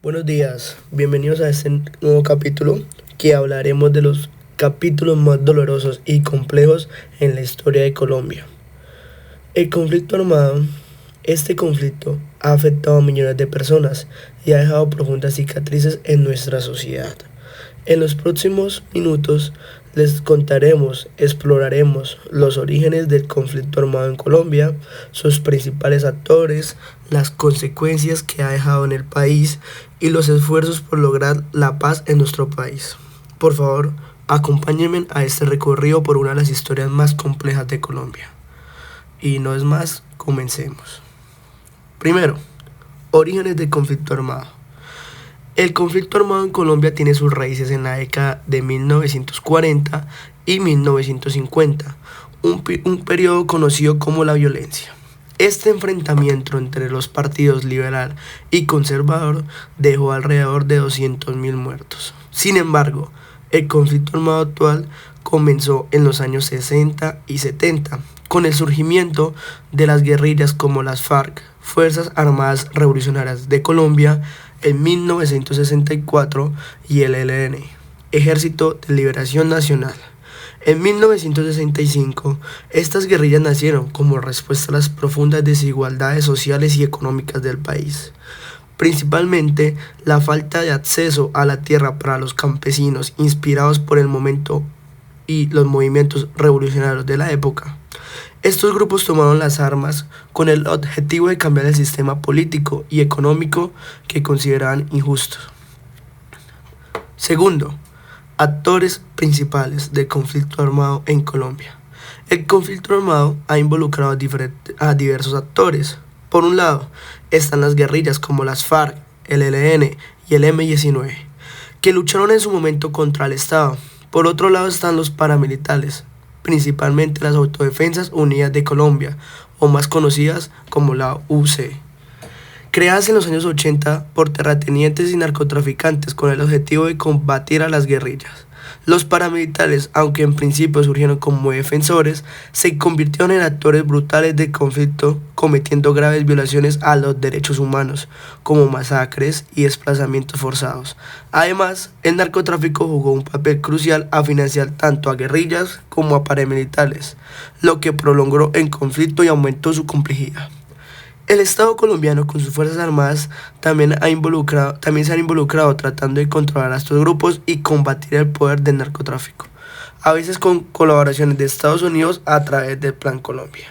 Buenos días, bienvenidos a este nuevo capítulo que hablaremos de los capítulos más dolorosos y complejos en la historia de Colombia. El conflicto armado. Este conflicto ha afectado a millones de personas y ha dejado profundas cicatrices en nuestra sociedad. En los próximos minutos les contaremos, exploraremos los orígenes del conflicto armado en Colombia, sus principales actores, las consecuencias que ha dejado en el país y los esfuerzos por lograr la paz en nuestro país. Por favor, acompáñenme a este recorrido por una de las historias más complejas de Colombia. Y no es más, comencemos. Primero, orígenes del conflicto armado. El conflicto armado en Colombia tiene sus raíces en la década de 1940 y 1950, un periodo conocido como la violencia. Este enfrentamiento entre los partidos liberal y conservador dejó alrededor de 200.000 muertos. Sin embargo, el conflicto armado actual comenzó en los años 60 y 70, con el surgimiento de las guerrillas como las FARC, Fuerzas Armadas Revolucionarias de Colombia, en 1964 y el ELN, Ejército de Liberación Nacional. En 1965, estas guerrillas nacieron como respuesta a las profundas desigualdades sociales y económicas del país. Principalmente, la falta de acceso a la tierra para los campesinos inspirados por el momento y los movimientos revolucionarios de la época. Estos grupos tomaron las armas con el objetivo de cambiar el sistema político y económico que consideraban injusto. Segundo, actores principales del conflicto armado en Colombia. El conflicto armado ha involucrado a diversos actores. Por un lado, están las guerrillas como las FARC, el ELN y el M-19, que lucharon en su momento contra el Estado. Por otro lado están los paramilitares, principalmente las Autodefensas Unidas de Colombia, o más conocidas como la UC, creadas en los años 80 por terratenientes y narcotraficantes con el objetivo de combatir a las guerrillas. Los paramilitares, aunque en principio surgieron como defensores, se convirtieron en actores brutales del conflicto, cometiendo graves violaciones a los derechos humanos, como masacres y desplazamientos forzados. Además, el narcotráfico jugó un papel crucial a financiar tanto a guerrillas como a paramilitares, lo que prolongó el conflicto y aumentó su complejidad. El Estado colombiano con sus Fuerzas Armadas también se han involucrado tratando de controlar a estos grupos y combatir el poder del narcotráfico, a veces con colaboraciones de Estados Unidos a través del Plan Colombia.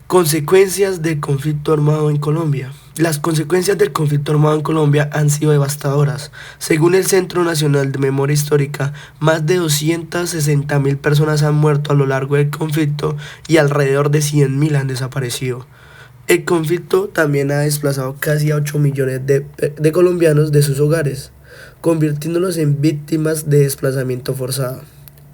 Consecuencias del conflicto armado en Colombia. Las consecuencias del conflicto armado en Colombia han sido devastadoras. Según el Centro Nacional de Memoria Histórica, más de 260.000 personas han muerto a lo largo del conflicto y alrededor de 100.000 han desaparecido. El conflicto también ha desplazado casi a 8 millones de colombianos de sus hogares, convirtiéndolos en víctimas de desplazamiento forzado.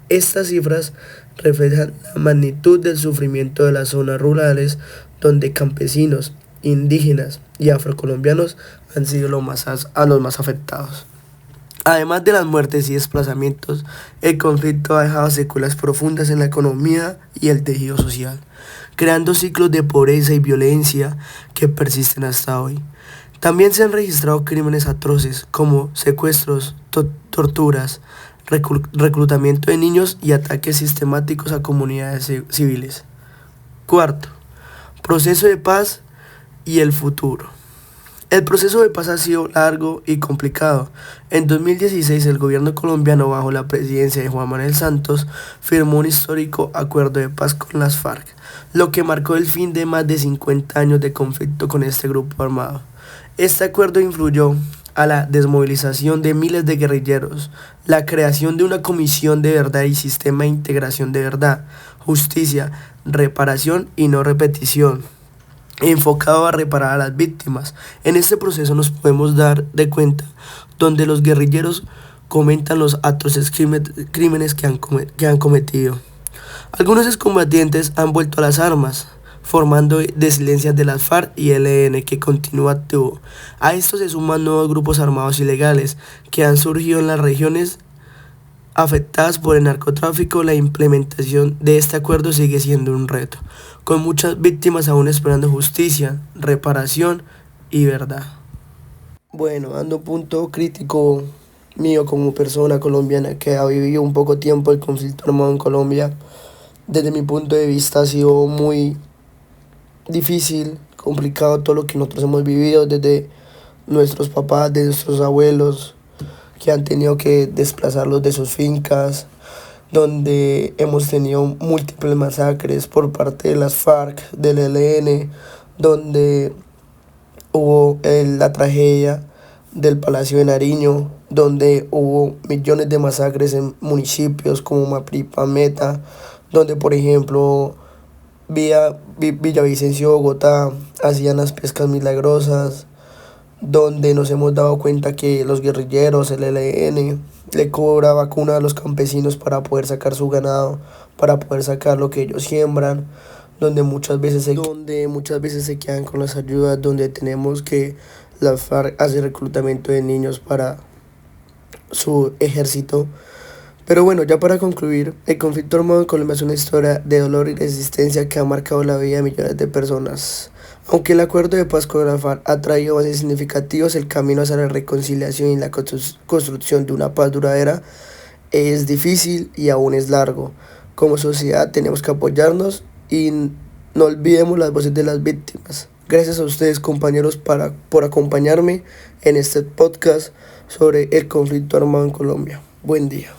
Estas cifras reflejan la magnitud del sufrimiento de las zonas rurales, donde campesinos, indígenas y afrocolombianos han sido los más afectados. Además de las muertes y desplazamientos, el conflicto ha dejado secuelas profundas en la economía y el tejido social, creando ciclos de pobreza y violencia que persisten hasta hoy. También se han registrado crímenes atroces como secuestros, torturas, reclutamiento de niños y ataques sistemáticos a comunidades civiles. Cuarto, proceso de paz y el futuro. El proceso de paz ha sido largo y complicado. En 2016, el gobierno colombiano, bajo la presidencia de Juan Manuel Santos, firmó un histórico acuerdo de paz con las FARC, lo que marcó el fin de más de 50 años de conflicto con este grupo armado. Este acuerdo influyó a la desmovilización de miles de guerrilleros, la creación de una comisión de verdad y sistema de integración de verdad, justicia, reparación y no repetición, enfocado a reparar a las víctimas. En este proceso nos podemos dar de cuenta donde los guerrilleros comentan los atroces crímenes que han cometido. Algunos excombatientes han vuelto a las armas, formando disidencias de las FARC y el ELN que continúa activo. A esto se suman nuevos grupos armados ilegales que han surgido en las regiones afectadas por el narcotráfico. La implementación de este acuerdo sigue siendo un reto, con muchas víctimas aún esperando justicia, reparación y verdad. Bueno, dando un punto crítico mío como persona colombiana que ha vivido un poco tiempo el conflicto armado en Colombia, desde mi punto de vista ha sido muy difícil, complicado todo lo que nosotros hemos vivido desde nuestros papás, de nuestros abuelos, que han tenido que desplazarlos de sus fincas, donde hemos tenido múltiples masacres por parte de las FARC, del ELN, donde hubo la tragedia del Palacio de Nariño, donde hubo millones de masacres en municipios como Mapripa, Meta, donde por ejemplo Villavicencio, Bogotá, hacían las pescas milagrosas, donde nos hemos dado cuenta que los guerrilleros, el ELN, le cobra vacuna a los campesinos para poder sacar su ganado, para poder sacar lo que ellos siembran, donde muchas veces se quedan con las ayudas, donde tenemos que la FARC hace reclutamiento de niños para su ejército. Pero bueno, ya para concluir, el conflicto armado en Colombia es una historia de dolor y resistencia que ha marcado la vida de millones de personas. Aunque el acuerdo de paz con la FARC ha traído avances significativos, el camino hacia la reconciliación y la construcción de una paz duradera es difícil y aún es largo. Como sociedad tenemos que apoyarnos y no olvidemos las voces de las víctimas. Gracias a ustedes, compañeros, por acompañarme en este podcast sobre el conflicto armado en Colombia. Buen día.